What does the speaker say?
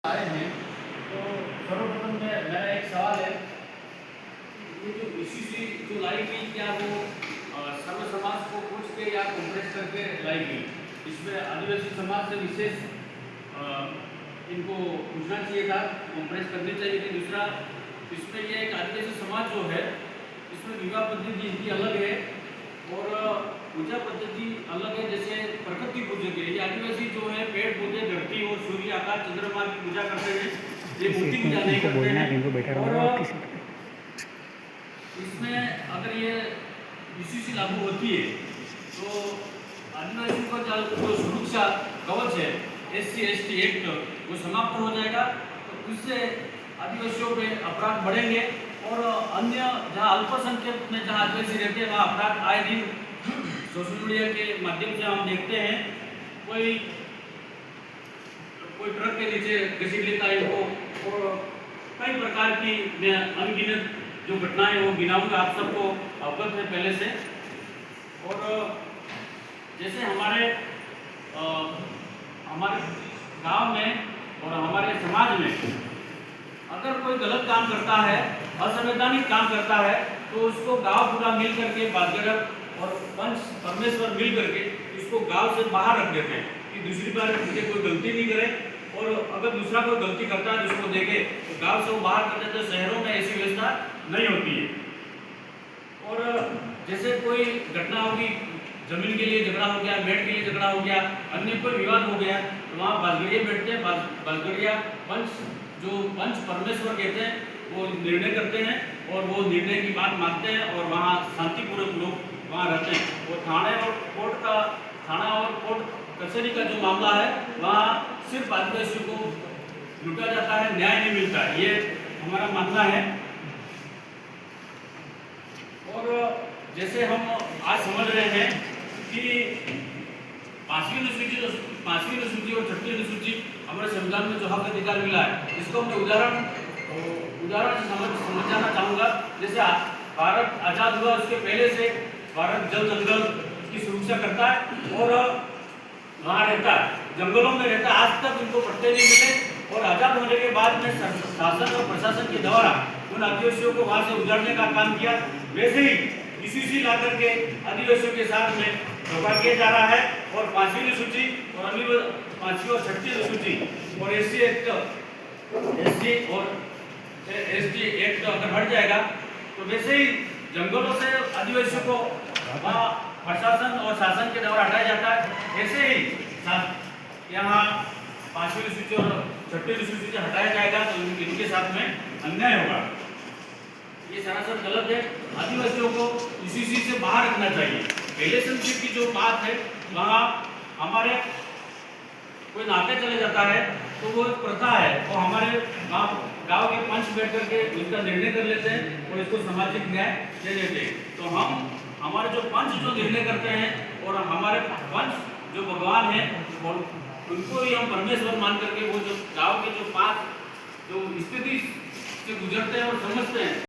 आए हैं तो सर्वप्रथम मेरा एक सवाल है। ये जो ईसीसी जो लाई गई, क्या वो सर्व समाज को पूछ के या कॉम्प्रेस करके लाई गई? इसमें आदिवासी समाज से विशेष इनको पूछना चाहिए था, कॉम्प्रेस करनी चाहिए थी। दूसरा, इसमें ये एक आदिवासी समाज जो है इसमें विवाह पद्धति इनकी अलग है और पूजा पद्धति अलग है। जैसे प्रकृति पूजक है, ये आदिवासी जो है पेड़ पौधे धरती और सूर्य आकाश चंद्रमा की पूजा करते हैं, ये मूर्ति पूजा नहीं करते हैं। और इसमें अगर ये ईसीसी लागू होती है तो आदिवासी को जो सुरक्षा कवच है SC/ST एक्ट वो समाप्त हो जाएगा। तो इससे आदिवासियों पे अपराध बढ़ेंगे और अन्य जहाँ अल्पसंख्यक में जहाँ आदिवासी रहते हैं वहाँ अपराध आए दिन सोशल मीडिया के माध्यम से हम देखते हैं। कोई ट्रक के नीचे घसीट लेता है इनको और कई प्रकार की मैं अनगिनत जो घटनाएं वो गिनाऊंगा, आप सबको अवगत है पहले से। और जैसे हमारे गांव में और हमारे समाज में अगर कोई गलत काम करता है, असंवैधानिक काम करता है, तो उसको गांव पूरा मिल करके बागरक और पंच परमेश्वर मिल करके इसको गांव से बाहर रख देते हैं कि दूसरी बार मुझे कोई गलती नहीं करे। और अगर दूसरा कोई गलती करता है जिसको देखे तो गांव से वो बाहर कर देते हैं। शहरों में ऐसी व्यवस्था नहीं होती है। और जैसे कोई घटना होगी, जमीन के लिए झगड़ा हो गया, मेड़ के लिए झगड़ा हो गया, अन्य कोई विवाद हो गया, तो वहाँ बाजगड़िया बैठते हैं। बाजगड़िया पंच जो पंच परमेश्वर कहते हैं वो निर्णय करते हैं और वो निर्णय की बात मानते हैं और वहाँ शांतिपूर्वक लोग वहाँ रहते हैं। और थाना और कोर्ट कचहरी का जो मामला है वहाँ सिर्फ आदिवासियों को लूटा जाता है, न्याय नहीं मिलता है, ये हमारा मानना है। और जैसे हम आज समझ रहे हैं कि पांचवी अनुसूची और छठी अनुसूची हमारे संविधान में जो हक अधिकार मिला है, इसको मैं उदाहरण से समझाना चाहूँगा। जैसे भारत आज़ाद हुआ उसके पहले से भारत जल जंगल की सुरक्षा करता है और वहाँ रहता है, जंगलों में रहता है। आज तक उनको पट्टे नहीं मिले और आज़ाद होने के बाद में शासन और प्रशासन के द्वारा उन आदिवासियों को वहाँ से उजाड़ने का काम किया। वैसे ही ईसीसी ला करके आदिवासियों के साथ में धोखा किया जा रहा है। और पांचवी अनुसूची और पांचवी और छठी अनुसूची और SC और ST एक्ट अगर हट जाएगा तो वैसे ही जंगलों से आदिवासियों को वहाँ प्रशासन और शासन के द्वारा हटाया जाता है। ऐसे ही यहाँ पांचवी अनुसूची और छठी अनुसूची से हटाया जाएगा तो इनके साथ में अन्याय होगा। ये सरासर गलत है। आदिवासियों को ईसीसी से बाहर रखना चाहिए। रिलेशनशिप की जो बात है वहाँ हमारे कोई नाते चले जाता है तो वो एक प्रथा है और हमारे गांव के पंच बैठ करके उसका निर्णय कर लेते हैं और इसको सामाजिक न्याय दे देते हैं। तो हमारे जो पंच जो निर्णय करते हैं और हमारे पंच जो भगवान है और उनको ही हम परमेश्वर मान करके वो जो गाँव के जो 5 जो स्थिति से गुजरते हैं और समझते हैं।